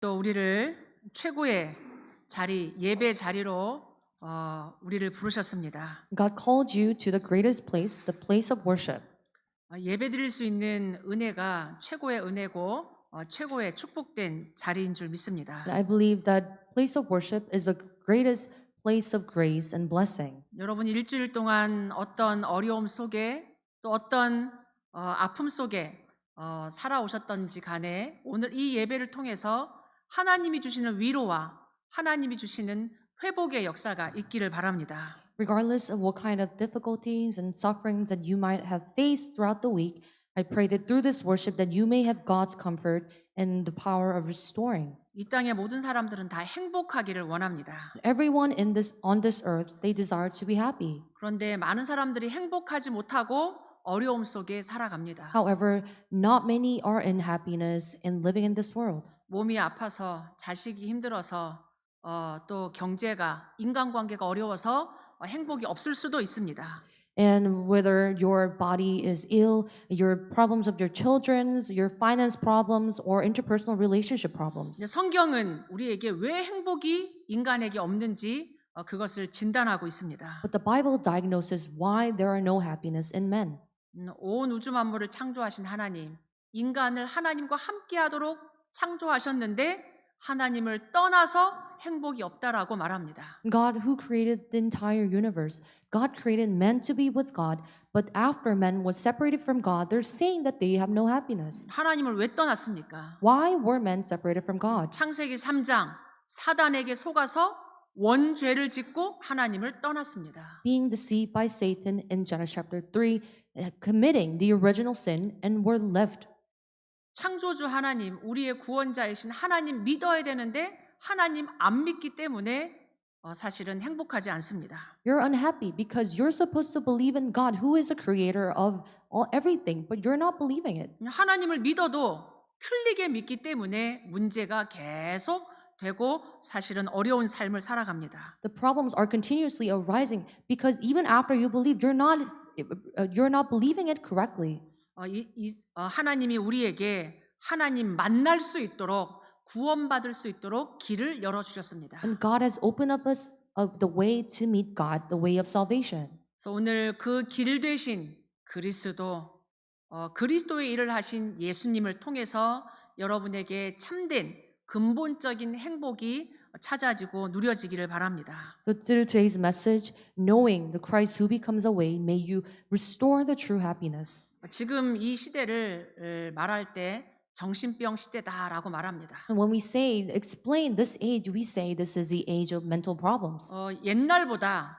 또 우리를 최고의 자리, 예배 자리로 우리를 부르셨습니다. God called you to the greatest place, the place of worship. 예배 드릴 수 있는 은혜가 최고의 은혜고 최고의 축복된 자리인 줄 믿습니다. And I believe that place of worship is the greatest place of grace and blessing. 여러분 일주일 동안 어떤 어려움 속에 또 어떤 아픔 속에 살아오셨던지 간에 오늘 이 예배를 통해서 하나님이 주시는 위로와 하나님이 주시는 회복의 역사가 있기를 바랍니다. Regardless of what kind of difficulties and sufferings that you might have faced throughout the week, I pray that through this worship that you may have God's comfort and the power of restoring. 이 땅의 모든 사람들은 다 행복하기를 원합니다. Everyone on this earth, they desire to be happy. 그런데 많은 사람들이 행복하지 못하고 어려움 속에 살아갑니다. However, not many are in happiness and living in this world. 몸이 아파서 자식이 힘들어서 또 경제가 인간관계가 어려워서 행복이 없을 수도 있습니다. And whether your body is ill, your problems of your children's, your finance problems, or interpersonal relationship problems. 이제 성경은 우리에게 왜 행복이 인간에게 없는지 그것을 진단하고 있습니다. But the Bible diagnoses why there are no happiness in men. 온 우주 만물을 창조하신 하나님, 인간을 하나님과 함께하도록 창조하셨는데 하나님을 떠나서 행복이 없다라고 말합니다. God who created the entire universe, God created men to be with God, but after man was separated from God, they're saying that they have no happiness. 하나님을 왜 떠났습니까? Why were men separated from God? 창세기 3장 사단에게 속아서 원죄를 짓고 하나님을 떠났습니다. Being deceived by Satan in Genesis chapter 3, committing the original sin and were left. 창조주 하나님, 우리의 구원자이신 하나님 믿어야 되는데 하나님 안 믿기 때문에 사실은 행복하지 않습니다. You're unhappy because you're supposed to believe in God who is the creator of everything, but you're not believing it. 하나님을 믿어도 틀리게 믿기 때문에 문제가 계속 되고 사실은 어려운 삶을 살아갑니다. The problems are continuously arising because even after you believe, you're not believing it correctly. 하나님이 우리에게 하나님 만날 수 있도록 구원받을 수 있도록 길을 열어주셨습니다. And God has opened up us the way to meet God, the way of salvation. 그래서 오늘 그 길 되신 그리스도의 일을 하신 예수님을 통해서 여러분에게 참된 근본적인 행복이 찾아지고 누려지기를 바랍니다. So through today's message, knowing the Christ who becomes a way, may you restore the true happiness. 지금 이 시대를 말할 때 정신병 시대다라고 말합니다. And when we explain this age, we say this is the age of mental problems. 옛날보다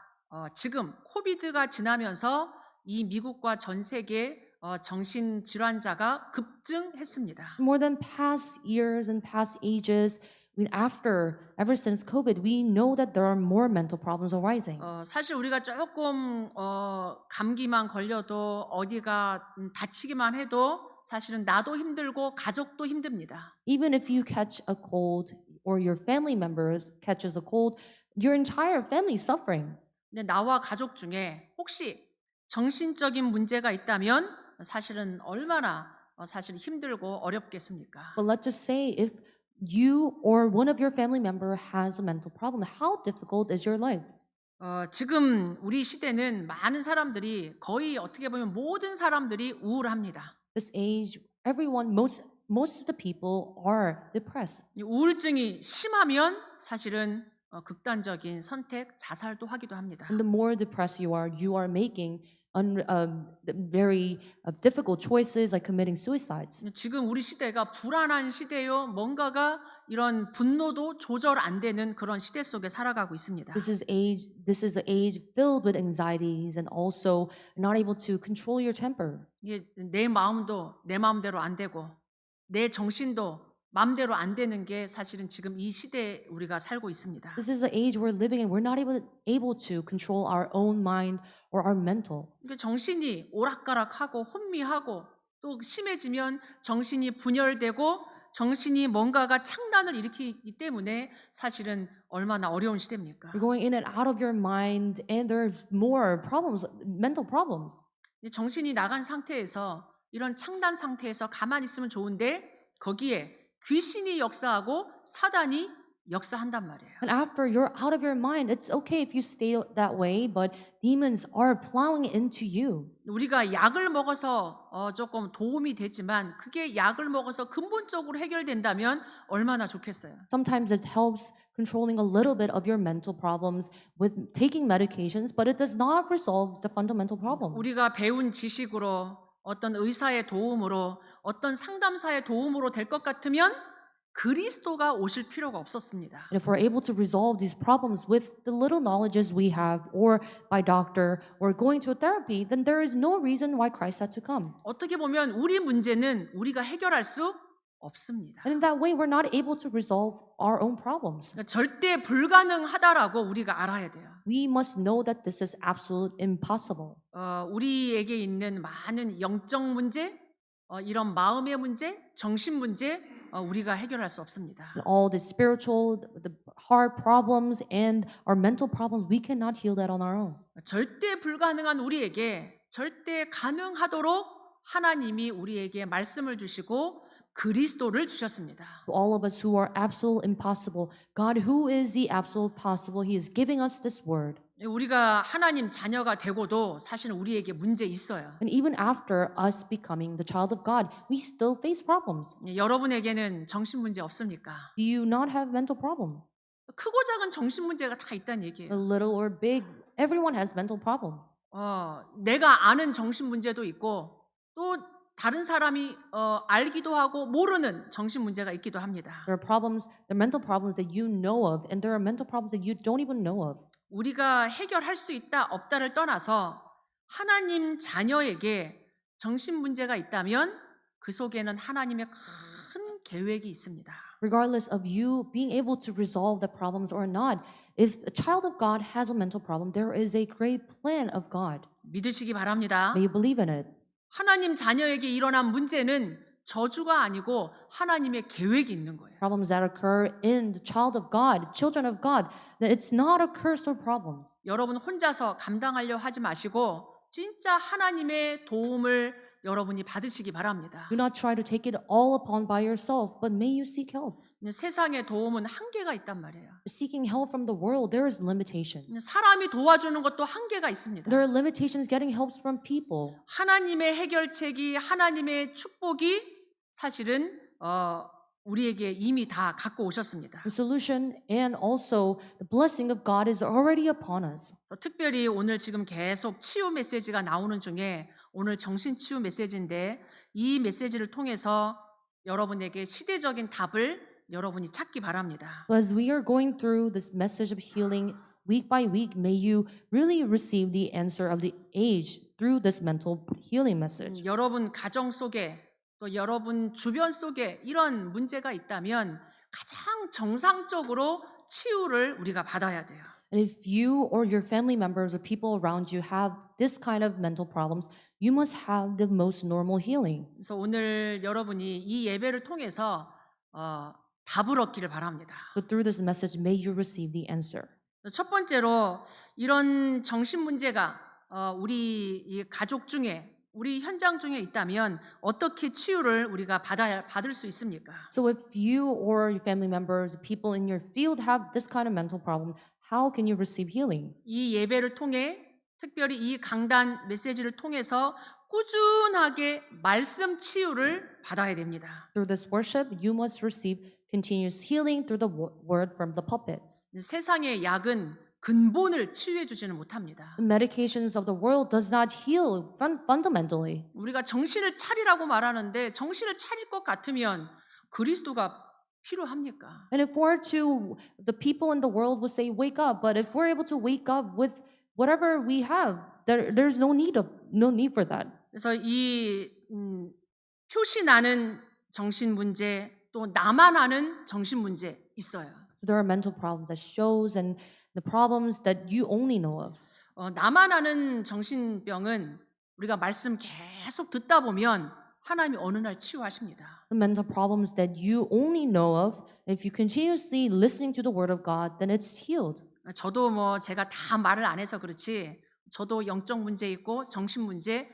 지금 코비드가 지나면서 이 미국과 전 세계 정신 질환자가 급증했습니다. More than past years and past ages, ever since COVID, we know that there are more mental problems arising. 사실 우리가 조금 감기만 걸려도 어디가 다치기만 해도 사실은 나도 힘들고 가족도 힘듭니다. Even if you catch a cold or your family members catches a cold, your entire family is suffering. 근데 나와 가족 중에 혹시 정신적인 문제가 있다면 사실은 얼마나 사실 힘들고 어렵겠습니까? But let's just say if you or one of your family member has a mental problem, how difficult is your life? 지금 우리 시대는 많은 사람들이 거의 어떻게 보면 모든 사람들이 우울합니다. This age, most of the people are depressed. 이 우울증이 심하면 사실은 극단적인 선택, 자살도 하기도 합니다. And the more depressed you are making very difficult choices like committing suicides. 지금 우리 시대가 불안한 시대요. 뭔가가 이런 분노도 조절 안 되는 그런 시대 속에 살아가고 있습니다. This is an age filled with anxieties and also not able to control your temper. 이게 내 마음도 내 마음대로 안 되고 내 정신도 마음대로 안 되는 게 사실은 지금 이 시대에 우리가 살고 있습니다. This is the age we're living in. We're not able to control our own mind or our mental. 그러니까 정신이 오락가락하고 혼미하고 또 심해지면 정신이 분열되고 정신이 뭔가가 창난을 일으키기 때문에 사실은 얼마나 어려운 시대입니까? You're going in and out of your mind, and there's more problems, mental problems. 정신이 나간 상태에서 이런 창난 상태에서 가만히 있으면 좋은데 거기에 귀신이 역사하고 사단이 역사한단 말이에요. And after you're out of your mind, it's okay if you stay that way, but demons are plowing into you. 우리가 약을 먹어서 조금 도움이 되지만 그게 약을 먹어서 근본적으로 해결된다면 얼마나 좋겠어요. Sometimes it helps controlling a little bit of your mental problems with taking medications, but it does not resolve the fundamental problem. 우리가 배운 지식으로 어떤 의사의 도움으로 어떤 상담사의 도움으로 될 것 같으면 그리스도가 오실 필요가 없었습니다. And if we're able to resolve these problems with the little knowledges we have, or by doctor, or going to a therapy, then there is no reason why Christ had to come. 어떻게 보면 우리 문제는 우리가 해결할 수 없습니다. And in that way, we're not able to resolve our own problems. 그러니까 절대 불가능하다라고 우리가 알아야 돼요. We must know that this is absolute impossible. 우리에게 있는 많은 영적 문제, 이런 마음의 문제, 정신 문제 우리가 해결할 수 없습니다. And all the spiritual, the heart problems, and our mental problems, we cannot heal that on our own. 절대 불가능한 우리에게 절대 가능하도록 하나님이 우리에게 말씀을 주시고 그리스도를 주셨습니다. To all of us who are absolute impossible, God, who is the absolute possible, He is giving us this word. 우리가 하나님 자녀가 되고도 사실 우리에게 문제 있어요. And even after us becoming the child of God, we still face problems. 여러분에게는 정신 문제 없습니까? Do you not have mental problem? 크고 작은 정신 문제가 다 있다는 얘기예요. Little or big, everyone has mental problems. 내가 아는 정신 문제도 있고 또 다른 사람이 알기도 하고 모르는 정신 문제가 있기도 합니다. There are problems, there are mental problems that you know of, and there are mental problems that you don't even know of. 우리가 해결할 수 있다 없다를 떠나서 하나님 자녀에게 정신 문제가 있다면 그 속에는 하나님의 큰 계획이 있습니다. Regardless of you being able to resolve the problems or not, if a child of God has a mental problem, there is a great plan of God. 믿으시기 바랍니다. May you believe in it. 하나님 자녀에게 일어난 문제는 저주가 아니고 하나님의 계획이 있는 거예요. Problems that occur in the child of God, children of God, that it's not a curse or problem. 여러분 혼자서 감당하려 하지 마시고 진짜 하나님의 도움을 여러분이 받으시기 바랍니다. Do not try to take it all upon by yourself, but may you seek help. 세상의 도움은 한계가 있단 말이에요. Seeking help from the world, there is limitations. 사람이 도와주는 것도 한계가 있습니다. There are limitations getting help from people. 하나님의 해결책이 하나님의 축복이 사실은 우리에게 이미 다 갖고 오셨습니다. The solution and also the blessing of God is already upon us. 특별히 오늘 지금 계속 치유 메시지가 나오는 중에 오늘 정신치유 메시지인데 이 메시지를 통해서 여러분에게 시대적인 답을 여러분이 찾기 바랍니다. As we are going through this message of healing week by week, may you really receive the answer of the age through this mental healing message. 여러분 가정 속에 또 여러분 주변 속에 이런 문제가 있다면 가장 정상적으로 치유를 우리가 받아야 돼요. And if you or your family members or people around you have this kind of mental problems, you must have the most normal healing. 그래서 오늘 여러분이 이 예배를 통해서 답을 얻기를 바랍니다. So through this message, may you receive the answer. 첫 번째로 이런 정신 문제가 우리 이 가족 중에 우리 현장 중에 있다면 어떻게 치유를 우리가 받을 수 있습니까? So if you or your family members, people in your field have this kind of mental problem, how can you receive healing? 이 예배를 통해 특별히 이 강단 메시지를 통해서 꾸준하게 말씀 치유를 받아야 됩니다. Through this worship, you must receive continuous healing through the word from the pulpit. 세상의 약은 근본을 치유해 주지는 못합니다. The medications of the world does not heal fundamentally. 우리가 정신을 차리라고 말하는데 정신을 차릴 것 같으면 그리스도가 필요합니까? And if we're to, the people in the world would say, wake up, but if we're able to wake up with whatever we have, there's no need for that. 그래서 이 표시 나는 정신 문제 또 나만 아는 정신 문제 있어요. So there are mental problems that shows and the problems that you only know of. 나만 아는 정신병은 우리가 말씀 계속 듣다 보면 하나님이 어느 날 치유하십니다. The mental problems that you only know of, if you continuously listening to the word of God, then it's healed. 저도 제가 다 말을 안 해서 그렇지 저도 영적 문제 있고 정신 문제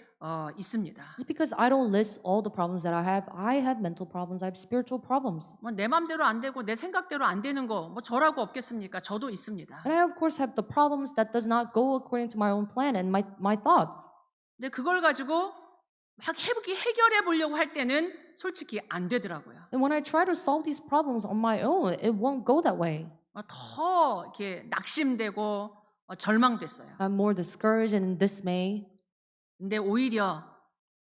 있습니다. It's because I don't list all the problems that I have mental problems, I have spiritual problems. 뭐 내 맘대로 안 되고 내 생각대로 안 되는 거 뭐 저라고 없겠습니까? 저도 있습니다. And I of course have the problems that does not go according to my own plan and my thoughts. 근데 그걸 가지고 막 해결해 보려고 할 때는 솔직히 안 되더라고요. And when I try to solve these problems on my own, it won't go that way. 더 이렇게 낙심되고 절망됐어요. I'm more discouraged and in dismay. 근데 오히려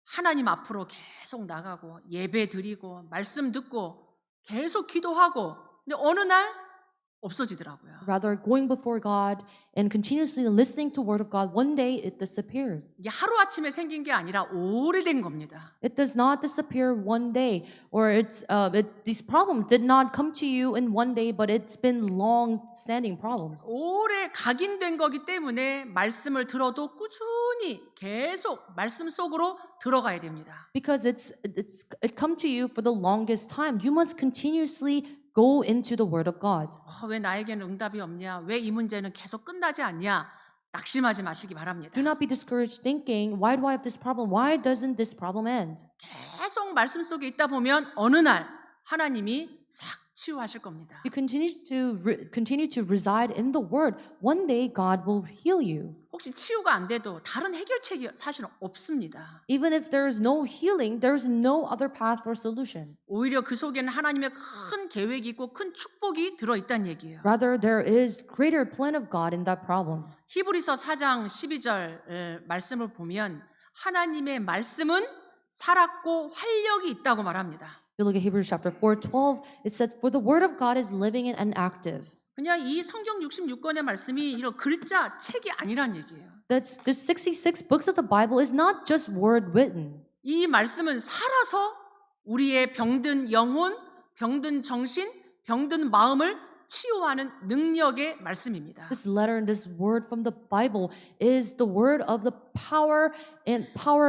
하나님 앞으로 계속 나가고 예배 드리고 말씀 듣고 계속 기도하고 근데 어느 날 없어지더라고요. Rather, going before God and continuously listening to Word of God, one day it disappeared. 이게 하루아침에 생긴 게 아니라 오래된 겁니다. It does not disappear one day, or these problems did not come to you in one day, but it's been long-standing problems. 오래 각인된 거기 때문에 말씀을 들어도 꾸준히 계속 말씀 속으로 들어가야 됩니다. Because it come to you for the longest time. You must continuously go into the Word of God. 왜 나에게는 응답이 없냐? 왜 이 문제는 계속 끝나지 않냐? 낙심하지 마시기 바랍니다. Do not be discouraged thinking, why do I have this problem? Why doesn't this problem end? 계속 말씀 속에 있다 보면 어느 날 하나님이 싹 치유하실 겁니다. You continue to reside in the Word. One day God will heal you. 혹시 치유가 안 돼도 다른 해결책이 사실은 없습니다. Even if there is no healing, there is no other path or solution. 오히려 그 속에는 하나님의 큰 계획이 있고 큰 축복이 들어있다는 얘기예요. Rather, there is greater plan of God in that problem. 히브리서 4장 12절 말씀을 보면 하나님의 말씀은 살았고 활력이 있다고 말합니다. If you look at Hebrews chapter 4:12, it says, "For the word of God is living and active." 그냥 이 성경 66권의 말씀이 이런 글자, 책이 아니란 얘기예요. That's the 66 books of the Bible is not just word written. 이 말씀은 살아서 우리의 병든 영혼, 병든 정신, 병든 마음을 치유하는 능력의 말씀입니다. This letter and this word from the Bible is the word of the power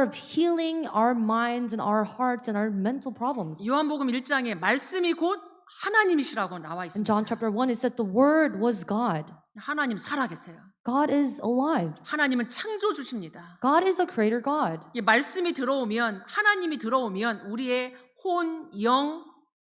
of healing our minds and our hearts and our mental problems. 요한복음 1장에 말씀이 곧 하나님이시라고 나와 In 있습니다. John chapter 1, it said the word was God. 하나님 살아계세요. God is alive. 하나님은 창조주십니다. God is a creator God. 이 말씀이 들어오면 하나님이 들어오면 우리의 혼, 영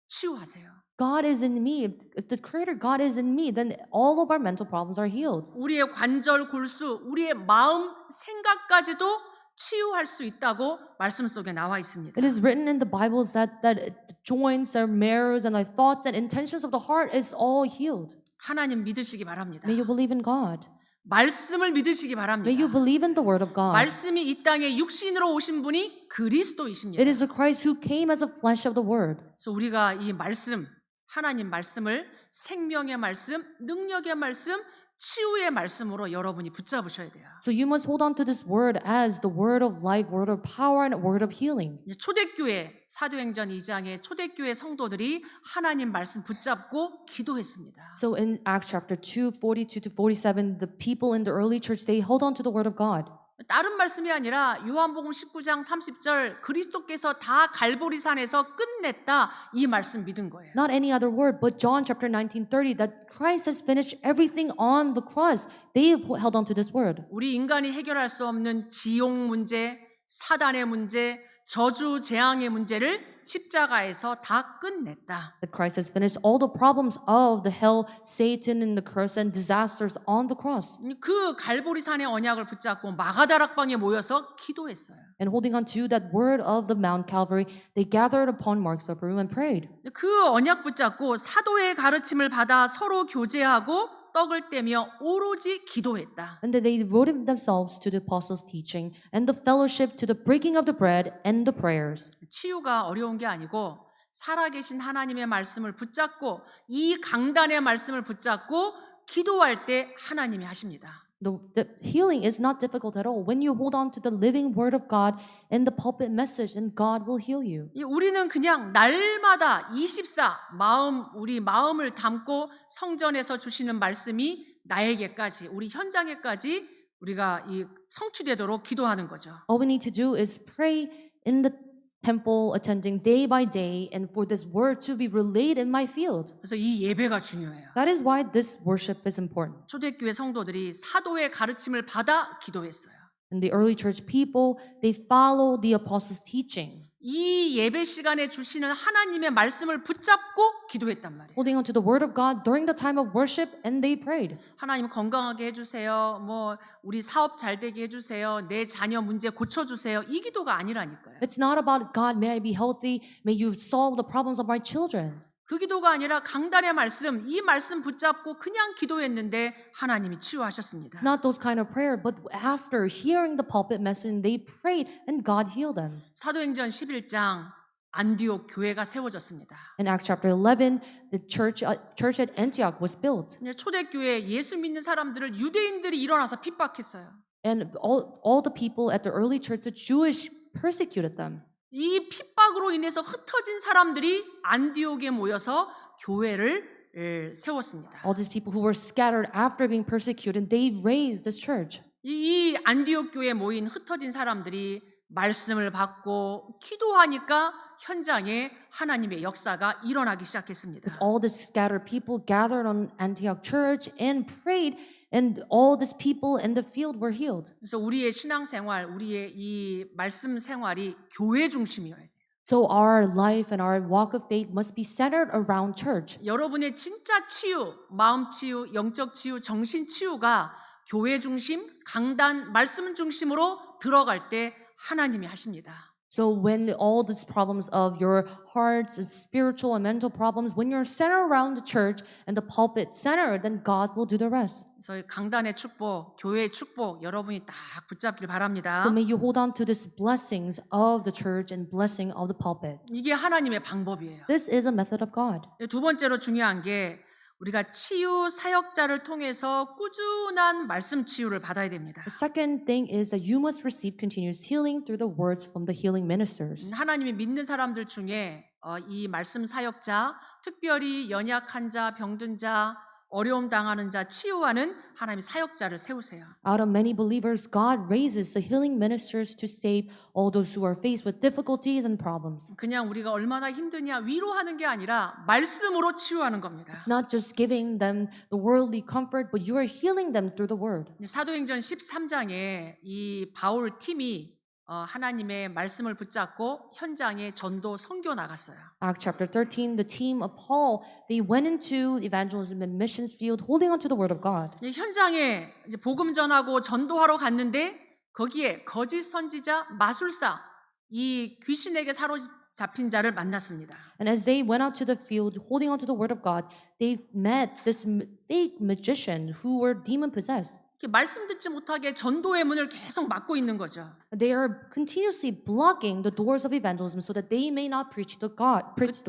치유하세요. God is in me. If the creator God is in me, then all of our mental problems are healed. 우리의 관절, 골수, 우리의 마음, 생각까지도 치유할 수 있다고 말씀 속에 나와 있습니다. It is written in the Bibles that the joints, our marrows, and our thoughts and intentions of the heart is all healed. 하나님 믿으시기 바랍니다. May you believe in God. 말씀을 믿으시기 May 바랍니다. you believe in the word of God. 말씀이 이 땅에 육신으로 오신 분이 그리스도이십니다. It is the Christ who came as a flesh of the word. 그래서 우리가 이 말씀, 하나님 말씀을 생명의 말씀, 능력의 말씀, 치유의 말씀으로 여러분이 붙잡으셔야 돼요. So you must hold on to this word as the word of life, word of power, and word of healing. 이제 초대교회 사도행전 2장에 초대교회 성도들이 하나님 말씀 붙잡고 기도했습니다. So in Acts chapter 2, 42 to 47, the people in the early church, they hold on to the word of God. 다른 말씀이 아니라 요한복음 19장 30절 그리스도께서 다 갈보리산에서 끝냈다 이 말씀 믿은 거예요. Not any other word, but John chapter 19:30, that Christ has finished everything on the cross. They held on to this word. 우리 인간이 해결할 수 없는 지옥 문제, 사단의 문제, 저주 재앙의 문제를 십자가에서 다 끝냈다. That Christ has finished all the problems of the hell, Satan, and the curse and disasters on the cross. 그 갈보리산의 언약을 붙잡고 마가다락방에 모여서 기도했어요. And holding on to that word of the Mount Calvary, they gathered upon Mark's upper room and prayed. 그 언약 붙잡고 사도의 가르침을 받아 서로 교제하고 떡을 떼며 오로지 기도했다. And that they devoted themselves to the apostles' teaching and the fellowship, to the breaking of the bread and the prayers. 치유가 어려운 게 아니고 살아계신 하나님의 말씀을 붙잡고 이 강단의 말씀을 붙잡고 기도할 때 하나님이 하십니다. The healing is not difficult at all. When you hold on to the living word of God and the pulpit message, then God will heal you. 우리는 그냥 날마다 24 우리 마음을 담고 성전에서 주시는 말씀이 나에게까지 우리 현장에까지 우리가 이 성취되도록 기도하는 거죠. All we need to do is pray in the temple, attending day by day, and for this word to be relayed in my field. 그래서 이 예배가 중요해요. That is why this worship is important. 초대교회 성도들이 사도의 가르침을 받아 기도했어요. And the early church people, they follow the apostles' teaching, 이 예배 시간에 주시는 하나님의 말씀을 붙잡고 기도했단 말이에요. holding on to the word of God during the time of worship, and they prayed. 하나님 건강하게 해주세요. 뭐 우리 사업 잘 되게 해주세요. 내 자녀 문제 고쳐주세요. 이 기도가 아니라니까요. It's not about God, may I be healthy, may you solve the problems of my children. 그 기도가 아니라 강단의 말씀, 이 말씀 붙잡고 그냥 기도했는데 하나님이 치유하셨습니다. It's not those kind of prayer, but after hearing the pulpit message, they prayed and God healed them. 사도행전 11장 안디옥 교회가 세워졌습니다. In Acts chapter 11, the church at Antioch was built. 초대교회 예수 믿는 사람들을 유대인들이 일어나서 핍박했어요. And all the people at the early church, the Jewish, persecuted them. 이 핍박으로 인해서 흩어진 사람들이 안디옥에 모여서 교회를 세웠습니다. All these people who were scattered after being persecuted, they raised this church. 이 안디옥 교회에 모인 흩어진 사람들이 말씀을 받고 기도하니까 현장에 하나님의 역사가 일어나기 시작했습니다. Because all these scattered people gathered on Antioch church and prayed, and all these people in the field were healed. 그래서 우리의 신앙생활, 우리의 이 말씀 생활이 교회 중심이어야 돼요. So our life and our walk of faith must be centered around church. 여러분의 진짜 치유, 마음 치유, 영적 치유, 정신 치유가 교회 중심, 강단, 말씀 중심으로 들어갈 때 하나님이 하십니다. So when all these problems of your hearts and spiritual and mental problems, when you're centered around the church and the pulpit center, then God will do the rest. 그래서 강단의 축복, 교회의 축복 여러분이 딱 붙잡길 바랍니다. So may you hold on to these blessings of the church and blessing of the pulpit. 이게 하나님의 방법이에요. This is a method of God. 두 번째로 중요한 게 우리가 치유 사역자를 통해서 꾸준한 말씀 치유를 받아야 됩니다. The second thing is that you must receive continuous healing through the words from the healing ministers. 하나님이 믿는 사람들 중에 이 말씀 사역자, 특별히 연약한 자, 병든 자, 어려움 당하는 자 치유하는 하나님의 사역자를 세우세요. Out of many believers, God raises the healing ministers to save all those who are faced with difficulties and problems. 그냥 우리가 얼마나 힘드냐 위로하는 게 아니라 말씀으로 치유하는 겁니다. It's not just giving them the worldly comfort, but you are healing them through the word. 사도행전 13장에 이 바울 팀이 하나님의 말씀을 붙잡고 현장에 전도 선교 나갔어요. Acts chapter 13, the team of Paul, they went into evangelism and missions field holding on to the word of God. 현장에 이제 복음 전하고 전도하러 갔는데 거기에 거짓 선지자, 마술사, 이 귀신에게 사로잡힌 자를 만났습니다. And as they went out to the field holding on to the word of God, they met this fake magician who were demon possessed. 말씀 듣지 못하게 전도의 문을 계속 막고 있는 거죠. They are continuously blocking the doors of evangelism so that they may not preach the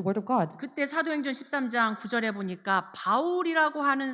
word of God. 그때 사도행전 13장 9절에 보니까 바울이라고 하는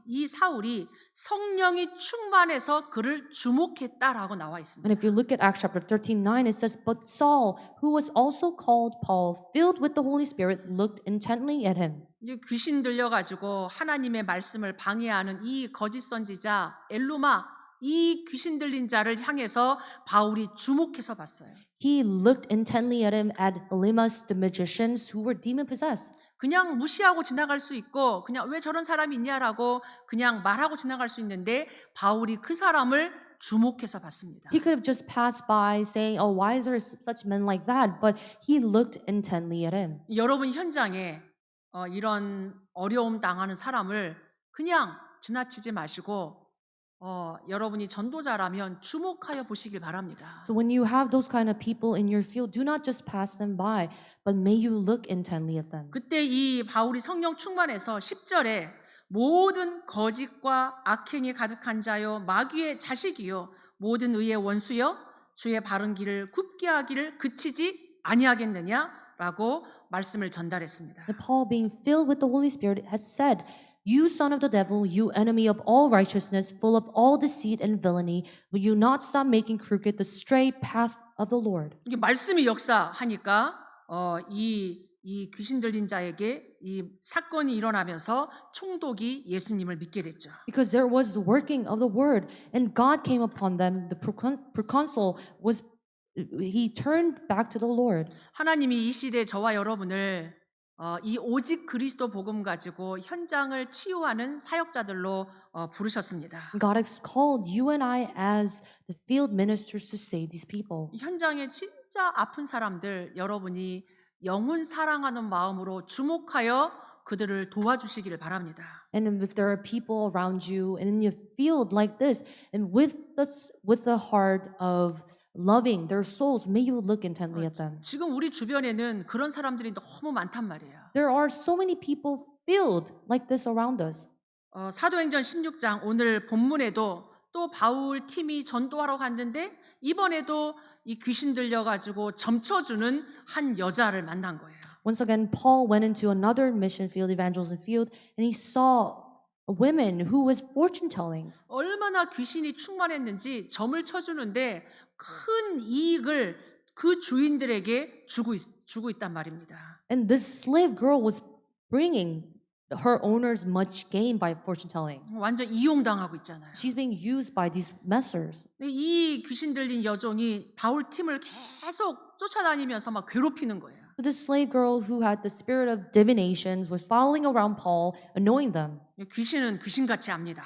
이 사울이 성령이 충만해서 그를 주목했다라고 나와 있습니다. And if you look at Acts chapter 13:9, it says, "But Saul, who was also called Paul, filled with the Holy Spirit, looked intently at him." 이제 귀신 들려가지고 하나님의 말씀을 방해하는 이 거짓 선지자 엘루마 이 귀신 들린 자를 향해서 바울이 주목해서 봤어요. He looked intently at him, at Elymas, the magicians who were demon possessed. 그냥 무시하고 지나갈 수 있고 그냥 왜 저런 사람이 있냐라고 그냥 말하고 지나갈 수 있는데 바울이 그 사람을 주목해서 봤습니다. He could have just passed by saying, "Oh, why is there such men like that?" But he looked intently at him. 여러분 현장에 이런 어려움 당하는 사람을 그냥 지나치지 마시고 여러분이 전도자라면 주목하여 보시길 바랍니다. So when you have those kind of people in your field, do not just pass them by, but may you look intently at them. 그때 이 바울이 성령 충만해서 10절에 모든 거짓과 악행이 가득한 자요 마귀의 자식이요 모든 의의 원수요 주의 바른 길을 굽게 하기를 그치지 아니하겠느냐라고 말씀을 전달했습니다. And Paul, being filled with the Holy Spirit, has said, "You son of the devil, you enemy of all righteousness, full of all deceit and villainy, will you not stop making crooked the straight path of the Lord?" 이게 말씀이 역사하니까 이 귀신 들린 자에게 이 사건이 일어나면서 총독이 예수님을 믿게 됐죠. Because there was working of the word, and God came upon them. The proconsul he turned back to the Lord. 하나님이 이 시대에 저와 여러분을 이 오직 그리스도 복음 가지고 현장을 치유하는 사역자들로 부르셨습니다. God has called you and I as the field ministers to save these people. 현장에 진짜 아픈 사람들 여러분이 영혼 사랑하는 마음으로 주목하여 그들을 도와주시기를 바랍니다. And then if there are people around you and in your field like this, and with the heart of loving their souls, may you look intently at them. 지금 우리 주변에는 그런 사람들이 너무 많단 말이에요. There are so many people filled like this around us. 사도행전 16장 오늘 본문에도 또 바울 팀이 전도하러 갔는데 이번에도 이 귀신 들려가지고 점쳐주는 한 여자를 만난 거예요. Once again, Paul went into another mission field, evangelism field, and he saw a woman who was fortune telling. 얼마나 귀신이 충만했는지 점을 쳐주는데 큰 이익을 그 주인들에게 주고 있단 말입니다. And this slave girl was bringing her owners much gain by fortune telling. 완전 이용당하고 있잖아요. She's being used by these messers. 근데 이 귀신 들린 여종이 바울 팀을 계속 쫓아다니면서 막 괴롭히는 거예요. So this slave girl who had the spirit of divinations was following around Paul, annoying them. 귀신은 귀신같이 압니다.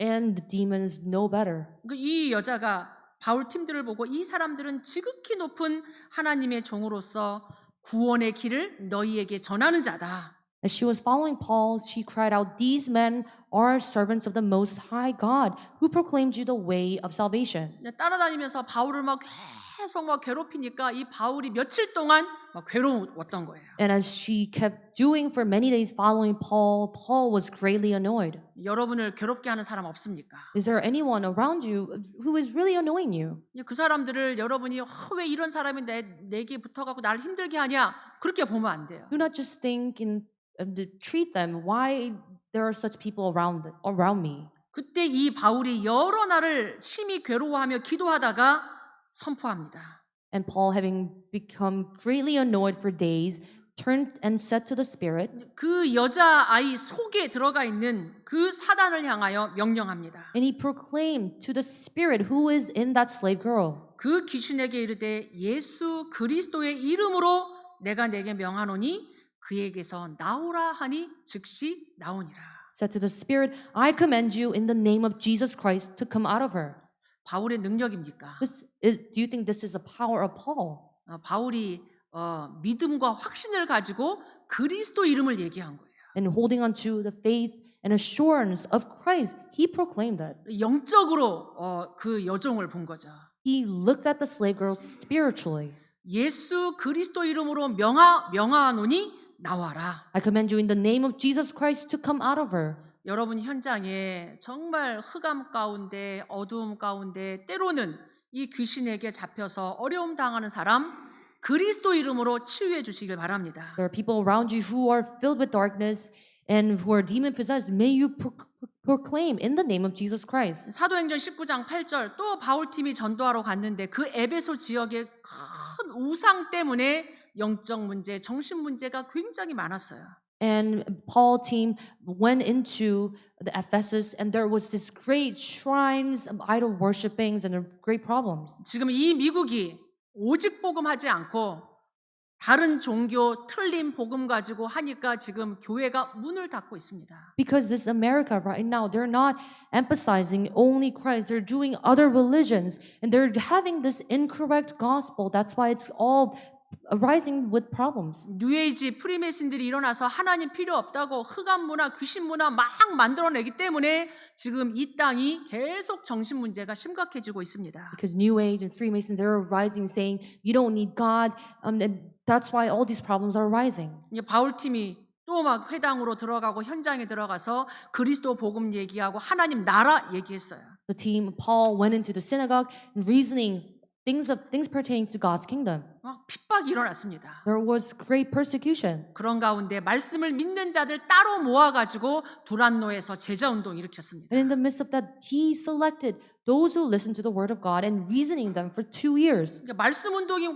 And the demons know better. 이 여자가 바울 팀들을 보고 이 사람들은 지극히 높은 하나님의 종으로서 구원의 길을 너희에게 전하는 자다. As she was following Paul, she cried out, "These men are servants of the Most High God, who proclaimed you the way of salvation." 따라다니면서 바울을 막 계속 막 괴롭히니까 이 바울이 며칠 동안 막 괴로웠던 거예요. And as she kept doing for many days following Paul, Paul was greatly annoyed. 여러분을 괴롭게 하는 사람 없습니까? Is there anyone around you who is really annoying you? 그 사람들을 여러분이 왜 이런 사람이 내게 붙어가고 나를 힘들게 하냐 그렇게 보면 안 돼요. Do not just think and treat them. Why there are such people around me? 그때 이 바울이 여러 날을 심히 괴로워하며 기도하다가 선포합니다. And Paul, having become greatly annoyed for days, turned and said to the Spirit, 그 여자아이 속에 들어가 있는 그 사단을 향하여 명령합니다. and he proclaimed to the Spirit who is in that slave girl, 그 귀신에게 이르되 예수 그리스도의 이름으로 내가 내게 명하노니 그에게서 나오라 하니 즉시 나오니라. said to the Spirit, I command you in the name of Jesus Christ to come out of her. 바울의 능력입니까? Do you think this is a power of Paul? 바울이 믿음과 확신을 가지고 그리스도 이름을 얘기한 거예요. And holding on to the faith and assurance of Christ, he proclaimed that. 영적으로 그 여종을 본 거죠. He looked at the slave girl spiritually. 예수 그리스도 이름으로 명하노니 나와라. I command you in the name of Jesus Christ to come out of her. 여러분 현장에 정말 흑암 가운데 어두움 가운데 때로는 이 귀신에게 잡혀서 어려움 당하는 사람 그리스도 이름으로 치유해 주시길 바랍니다. There are people around you who are filled with darkness and who are demon possessed. May you proclaim in the name of Jesus Christ. 사도행전 19장 8절 또 바울팀이 전도하러 갔는데 그 에베소 지역에 큰 우상 때문에 영적 문제, 정신 문제가 굉장히 많았어요. And Paul team went into the Ephesus, and there was this great shrines of idol worshipings and great problems. 지금 이 미국이 오직 복음하지 않고 다른 종교 틀린 복음 가지고 하니까 지금 교회가 문을 닫고 있습니다. Because this America right now, they're not emphasizing only Christ. They're doing other religions, and they're having this incorrect gospel. That's why it's all arising with problems. 뉴에이지 프리메이슨들이 일어나서 하나님 필요 없다고 흑암 문화, 귀신 문화 막 만들어내기 때문에 지금 이 땅이 계속 정신 문제가 심각해지고 있습니다. Because New Age and Freemasons, they're arising saying, you don't need God. And that's why all these problems are arising. 이제 바울팀이 또 막 회당으로 들어가고 현장에 들어가서 그리스도 복음 얘기하고 하나님 나라 얘기했어요. The team, Paul, went into the synagogue and reasoning things pertaining to God's kingdom. 핍박이 일어났습니다. There was great persecution. 그런 가운데 말씀을 믿는 자들 따로 모아가지고 두란노에서 제자운동 일으켰습니다. And in the midst of that, he selected those who listened to the word of God and reasoning them for 2 years. 그러니까 말씀 운동이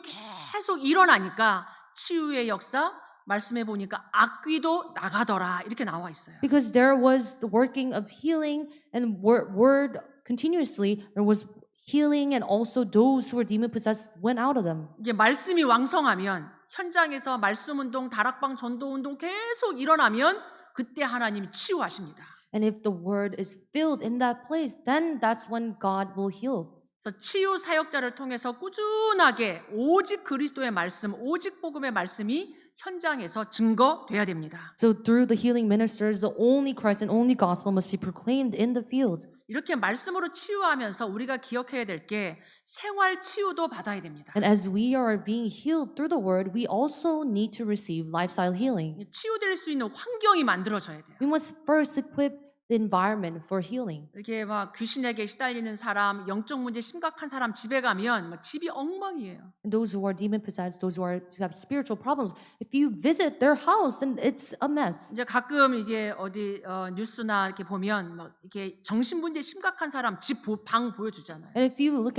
계속 일어나니까 치유의 역사, 말씀해 보니까 악귀도 나가더라 이렇게 나와 있어요. Because there was the working of healing and word continuously, there was healing and also those who were demon possessed went out of them. 이제 말씀이 왕성하면 현장에서 말씀 운동, 다락방 전도 운동 계속 일어나면 그때 하나님이 치유하십니다. And if the word is filled in that place, then that's when God will heal. 그래서 치유 사역자를 통해서 꾸준하게 오직 그리스도의 말씀, 오직 복음의 말씀이 현장에서 증거돼야 됩니다. So through the healing ministers, the only Christ and only gospel must be proclaimed in the field. 이렇게 말씀으로 치유하면서 우리가 기억해야 될 게 생활 치유도 받아야 됩니다. And as we are being healed through the word, we also need to receive lifestyle healing. 치유될 수 있는 환경이 만들어져야 돼요. We must first equip the environment for healing. 이렇게 막 귀신에게 시달리는 사람, 영적 문제 심각한 사람 집에 가면 막 집이 엉망이에요. And those who are demon possessed, those who have spiritual problems, if you visit their house, then it's a mess. 이제 가끔 이게 어디 뉴스나 이렇게 보면 막 이렇게 정신 문제 심각한 사람 집 방 보여주잖아요. And if you look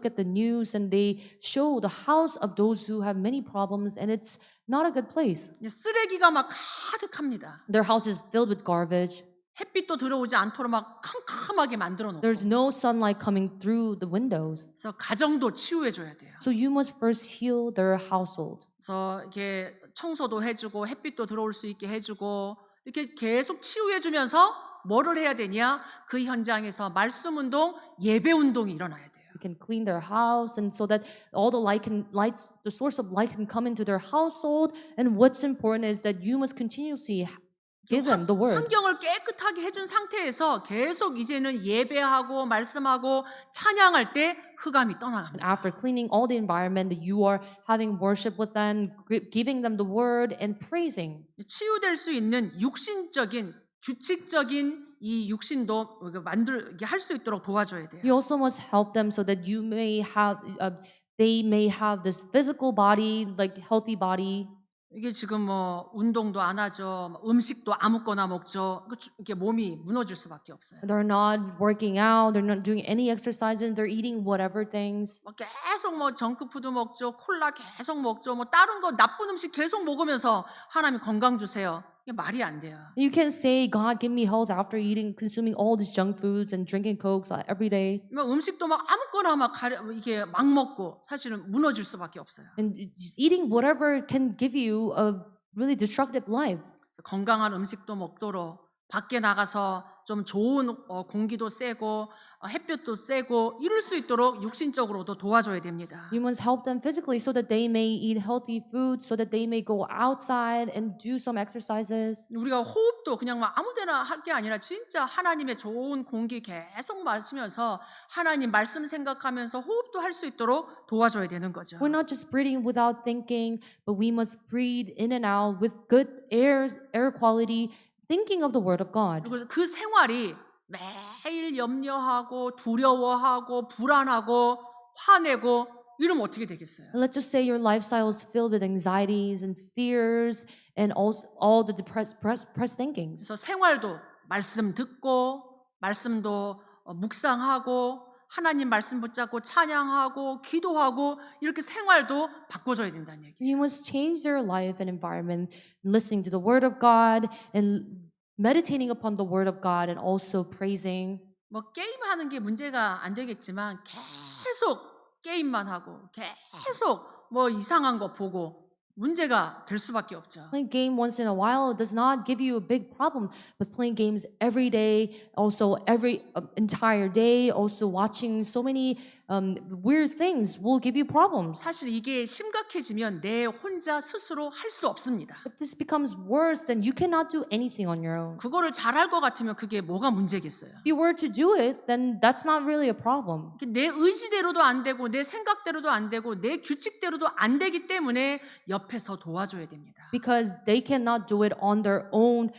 at the news and they show the house of those who have many problems, and it's not a good place. 이제 쓰레기가 막 가득합니다. Their house is filled with garbage. 햇빛도 들어오지 않도록 막 캄캄하게 만들어 놓고. There's no sunlight coming through the windows. 그래서 가정도 치유해 줘야 돼요. So you must first heal their household. 그래서 이렇게 청소도 해주고 햇빛도 들어올 수 있게 해주고 이렇게 계속 치유해 주면서 뭐를 해야 되냐? 그 현장에서 말씀 운동, 예배 운동이 일어나야 돼요. You can clean their house, and so that all the the source of light can come into their household. And what's important is that you must continuously give them the word. 환경을 깨끗하게 해준 상태에서 계속 이제는 예배하고 말씀하고 찬양할 때 흑암이 And 떠나갑니다. after cleaning all the environment, that you are having worship with them, giving them the word and praising. 치유될 수 있는 육신적인 규칙적인 이 육신도 만들게 할 수 있도록 도와줘야 돼요. You also must help them so that they may have this physical body, like healthy body. 이게 지금 뭐 운동도 안 하죠. 음식도 아무거나 먹죠. 이게 몸이 무너질 수밖에 없어요. They're not working out. They're not doing any exercises. They're eating whatever things. 막 계속 뭐 정크푸드 먹죠. 콜라 계속 먹죠. 뭐 다른 거 나쁜 음식 계속 먹으면서 하나님 건강 주세요. 이게 말이 안 돼요. You can say, God, give me health after consuming all these junk foods and drinking cokes every day. 막 음식도 막 아무거나 막 이게 막 먹고 사실은 무너질 수밖에 없어요. And just eating whatever can give you a really destructive life. 건강한 음식도 먹도록 밖에 나가서 좀 좋은 공기도 쐬고 햇볕도 쐬고 이럴 수 있도록 육신적으로도 도와줘야 됩니다. You must help them physically so that they may eat healthy food, so that they may go outside and do some exercises. 우리가 호흡도 그냥 막 아무데나 할 게 아니라 진짜 하나님의 좋은 공기 계속 마시면서 하나님 말씀 생각하면서 호흡도 할 수 있도록 도와줘야 되는 거죠. We're not just breathing without thinking, but we must breathe in and out with good air quality, thinking of the word of God. 그리고 그 생활이 매일 염려하고 두려워하고 불안하고 화내고 이러면 어떻게 되겠어요? And let's just say your lifestyle is filled with anxieties and fears and also all the depressed thinkings. 그래서 생활도 말씀 듣고 말씀도 묵상하고 하나님 말씀 붙잡고 찬양하고 기도하고 이렇게 생활도 바꿔줘야 된다는 얘기예요. You must change your life and environment, listening to the word of God and meditating upon the word of God and also praising. 뭐 게임하는 게 문제가 안 되겠지만 계속 게임만 하고 계속 뭐 이상한 거 보고 문제가 될 수밖에 없죠. Playing game once in a while does not give you a big problem, but playing games every day, also every entire day, also watching so many weird things will give you problems. 사실 이게 심각해지면 내 혼자 스스로 할 수 없습니다. If this becomes worse, then you cannot do anything on your own. 그거를 잘할 것 같으면 그게 뭐가 문제겠어요? If you were to do it, then that's not really a problem. 내 의지대로도 안 되고 내 생각대로도 안 되고 내 규칙대로도 안 되기 때문에 옆에서 도와줘야 됩니다. Because they cannot do it on their own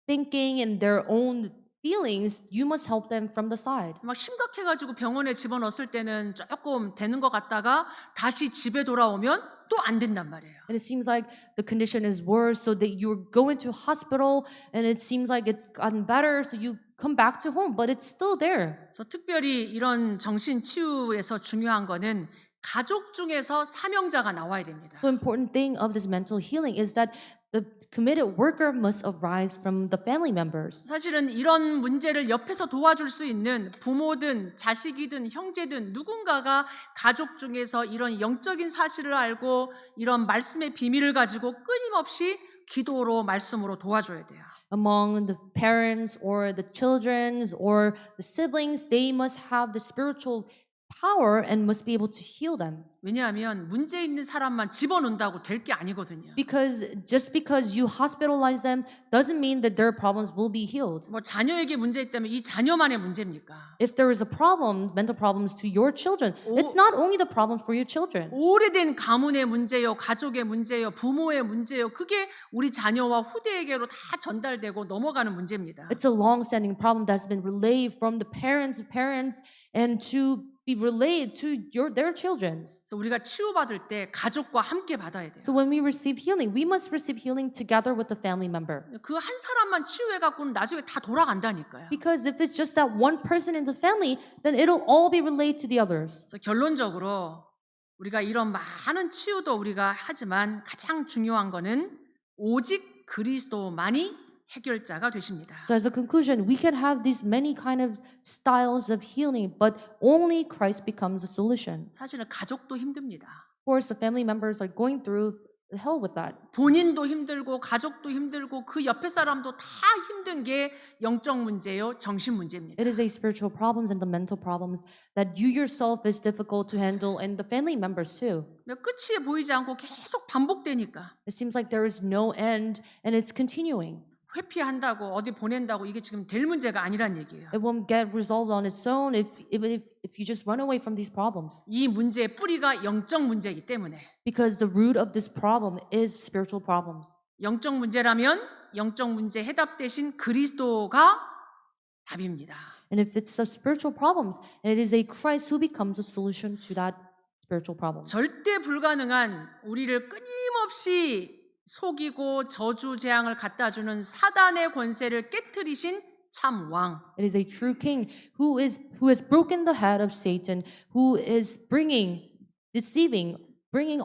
thinking and their own feelings, you must help them from the side. 막 심각해가지고 병원에 집어넣었을 때는 조금 되는 것 같다가 다시 집에 돌아오면 또 안 된단 말이에요. And it seems like the condition is worse, so that you're going to hospital, and it seems like it's gotten better, so you come back to home, but it's still there. 그래서 특별히 이런 정신 치유에서 중요한 거는 가족 중에서 사명자가 나와야 됩니다. The important thing of this mental healing is that the committed worker must arise from the family members. 사실은 이런 문제를 옆에서 도와줄 수 있는 부모든 자식이든 형제든 누군가가 가족 중에서 이런 영적인 사실을 알고 이런 말씀의 비밀을 가지고 끊임없이 기도로 말씀으로 도와줘야 돼요. Among the parents or the children's or the siblings, they must have the spiritual power and must be able to heal them. 왜냐하면 문제 있는 사람만 집어넣는다고 될 게 아니거든요. Because just because you hospitalize them doesn't mean that their problems will be healed. 뭐 자녀에게 문제 있다면 이 자녀만의 문제입니까? If there is a problem, mental problems to your children, it's not only the problem for your children. 오래된 가문의 문제요, 가족의 문제요, 부모의 문제요. 그게 우리 자녀와 후대에게로 다 전달되고 넘어가는 문제입니다. It's a long-standing problem that's been relayed from the parents and to be relayed to their children. 그래서 우리가 치유받을 때 가족과 함께 받아야 돼요. So when we receive healing, we must receive healing together with the family member. 그 한 사람만 치유해 갖고는 나중에 다 돌아간다니까요. Because if it's just that one person in the family, then it'll all be relayed to the others. 그래서 결론적으로 우리가 이런 많은 치유도 우리가 하지만 가장 중요한 거는 오직 그리스도만이 해결자가 되십니다. So as a conclusion, we can have these many kind of styles of healing, but only Christ becomes the solution. 사실은 가족도 힘듭니다. Of course, the family members are going through hell with that. 본인도 힘들고 가족도 힘들고 그 옆에 사람도 다 힘든 게 영적 문제요, 정신 문제입니다. It is a spiritual problems and the mental problems that you yourself is difficult to handle and the family members too. 끝이 보이지 않고 계속 반복되니까 It seems like there is no end and it's continuing. 회피한다고 어디 보낸다고 이게 지금 될 문제가 아니란 얘기예요. It won't get resolved on its own if you just run away from these problems. 이 문제의 뿌리가 영적 문제이기 때문에 Because the root of this problem is spiritual problems. 영적 문제라면 영적 문제 해답 대신 그리스도가 답입니다. And if it's a spiritual problems, it is a Christ who becomes a solution to that spiritual problem. 절대 불가능한 우리를 끊임없이 속이고 저주 재앙을 갖다 주는 사단의 권세를 깨트리신 참 왕. It is a true king who has broken the head of Satan, who is bringing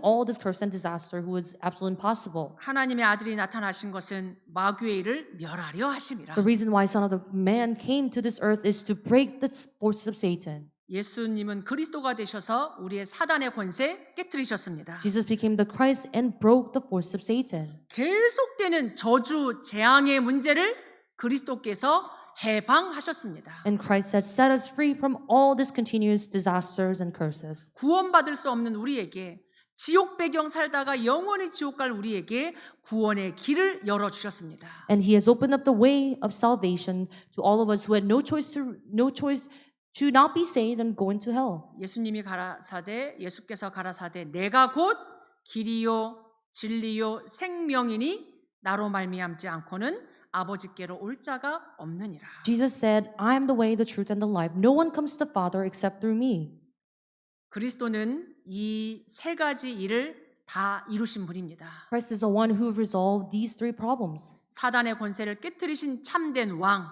all this curse and disaster, who is absolutely impossible. 하나님의 아들이 나타나신 것은 마귀의 일을 멸하려 하심이라. The reason why Son of the Man came to this earth is to break the forces of Satan. 예수님은 그리스도가 되셔서 우리의 사단의 권세 깨트리셨습니다. Jesus became the Christ and broke the force of Satan. 계속되는 저주 재앙의 문제를 그리스도께서 해방하셨습니다. And Christ has set us free from all these continuous disasters and curses. 구원받을 수 없는 우리에게 지옥 배경 살다가 영원히 지옥 갈 우리에게 구원의 길을 열어 주셨습니다. And he has opened up the way of salvation to all of us who had no choice to not be saved and go into hell. 예수께서 가라사대 내가 곧 길이요 진리요 생명이니 나로 말미암지 않고는 아버지께로 올 자가 없느니라. Jesus said, I am the way, the truth, and the life. No one comes to the Father except through me. 그리스도는 이 세 가지 일을 다 이루신 분입니다. Christ is the one who resolved these three problems. 사단의 권세를 깨트리신 참된 왕.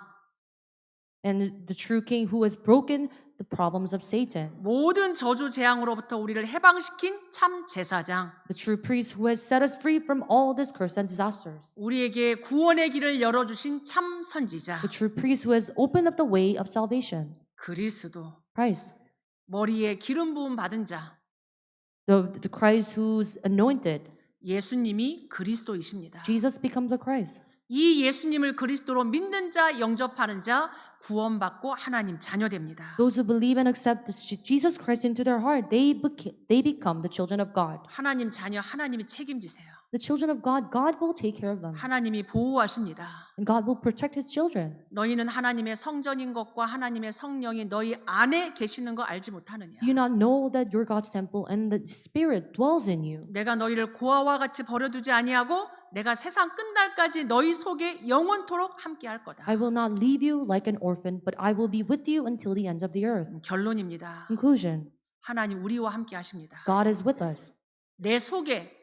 And the true king who has broken the problems of Satan. 모든 저주 재앙으로부터 우리를 해방시킨 참 제사장. The true priest who has set us free from all this curse and disasters. 우리에게 구원의 길을 열어주신 참 선지자. The true priest who has opened up the way of salvation. 그리스도. Christ. 머리에 기름 부음 받은 자. The Christ who's anointed. 예수님이 그리스도이십니다. Jesus becomes a Christ. 이 예수님을 그리스도로 믿는 자, 영접하는 자 구원받고 하나님 자녀 됩니다. Those who believe and accept Jesus Christ into their heart, they become the children of God. 하나님 자녀 하나님이 책임지세요. The children of God, God will take care of them. 하나님이 보호하십니다. And God will protect His children. 너희는 하나님의 성전인 것과 하나님의 성령이 너희 안에 계시는 거 알지 못하느냐. Do you not know that you're God's temple and the Spirit dwells in you? 내가 너희를 고아와 같이 버려두지 아니하고 내가 세상 끝날까지 너희 속에 영원토록 함께할 거다. I will not leave you like an orphan, but I will be with you until the ends of the earth. 결론입니다. Conclusion. 하나님 우리와 함께 하십니다. God is with us. 내 속에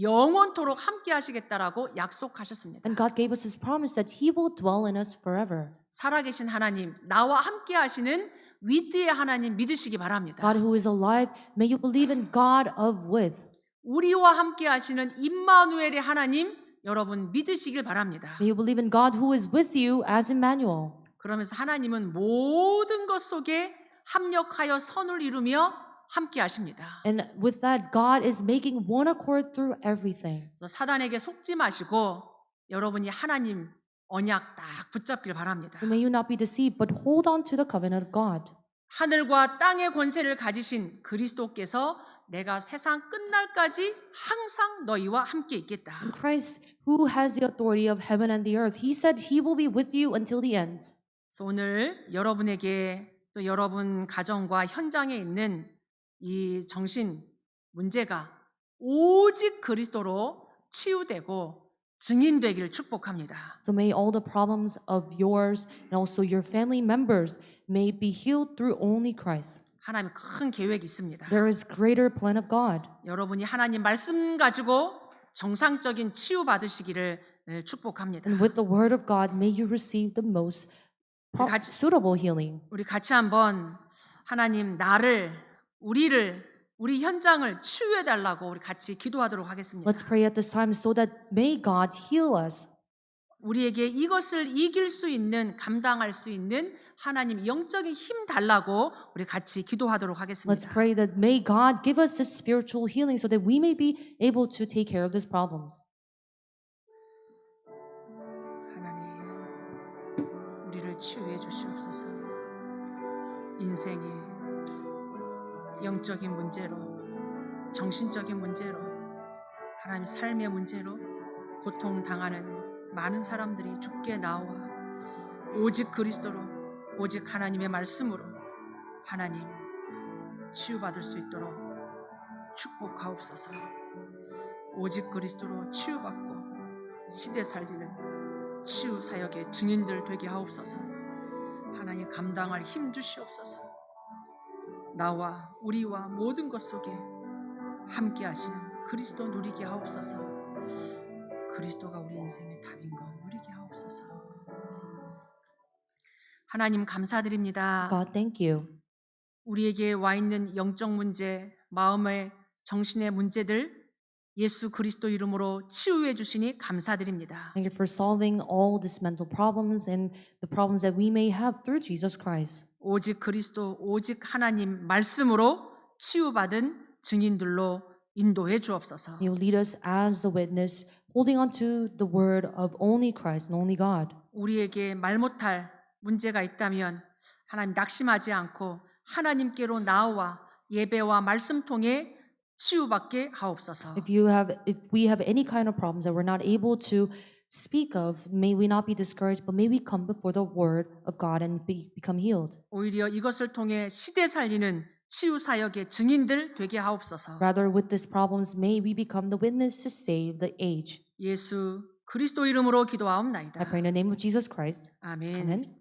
영원토록 함께 하시겠다라고 약속하셨습니다. And God gave us His promise that He will dwell in us forever. 살아계신 하나님, 나와 함께 하시는 위대의 하나님 믿으시기 바랍니다. God who is alive, may you believe in God of with. 우리와 함께 하시는 임마누엘의 하나님 여러분 믿으시길 바랍니다. May you believe in God who is with you as Emmanuel. 그러면서 하나님은 모든 것 속에 합력하여 선을 이루며 함께 하십니다. And with that, God is making one accord through everything. 그래서 사단에게 속지 마시고 여러분이 하나님 언약 딱 붙잡길 바랍니다. And may you not be deceived, but hold on to the covenant of God. 하늘과 땅의 권세를 가지신 그리스도께서 내가 세상 끝날까지 항상 너희와 함께 있겠다. And Christ, who has the authority of heaven and the earth, he said he will be with you until the end. 그래서 오늘 여러분에게 또 여러분 가정과 현장에 있는 이 정신 문제가 오직 그리스도로 치유되고 증인되기를 축복합니다. So may all the problems of yours and also your family members may be healed through only Christ. 하나님 큰 계획이 있습니다. There is greater plan of God. 여러분이 하나님 말씀 가지고 정상적인 치유 받으시기를 축복합니다. And with the word of God, may you receive the most 같이- suitable healing. 우리 같이 한번 하나님 나를 우리 현장을 치유해 달라고 우리 같이 기도하도록 하겠습니다. Let's pray at this time so that may God heal us. 우리에게 이것을 이길 수 있는 감당할 수 있는 하나님 영적인 힘 달라고 우리 같이 기도하도록 Let's 하겠습니다. pray that may God give us this spiritual healing so that we may be able to take care of these problems. 하나님 우리를 치유해 주시옵소서. 인생의 영적인 문제로 정신적인 문제로 하나님 삶의 문제로 고통당하는 많은 사람들이 주께 나와 오직 그리스도로 오직 하나님의 말씀으로 하나님 치유받을 수 있도록 축복하옵소서. 오직 그리스도로 치유받고 시대 살리는 치유 사역의 증인들 되게 하옵소서. 하나님 감당할 힘 주시옵소서. 나와 우리와 모든 것 속에 함께 하시는 그리스도 누리게 하옵소서. 그리스도가 우리 인생의 답인 것 누리게 하옵소서. 하나님 감사드립니다. God, thank you. 우리에게 와 있는 영적 문제, 마음의 정신의 문제들 예수 그리스도 이름으로 치유해 주시니 감사드립니다. Thank you for solving all these mental problems and the problems that we may have through Jesus Christ. 오직 그리스도, 오직 하나님 말씀으로 치유받은 증인들로 인도해 주옵소서. May you lead us as the witness, holding on to the word of only Christ and only God. 우리에게 말 못할 문제가 있다면 하나님 낙심하지 않고 하나님께로 나와 예배와 말씀 통해 치유받게 하옵소서. If we have any kind of problems that we're not able to speak of, may we not be discouraged, but may we come before the word of God and become healed. 오히려 이것을 통해 시대 살리는 치유 사역의 증인들 되게 하옵소서. Rather, with these problems, may we become the witness to save the age. 예수 그리스도 이름으로 I 기도하옵나이다. pray in the name of Jesus Christ. 아멘. Amen.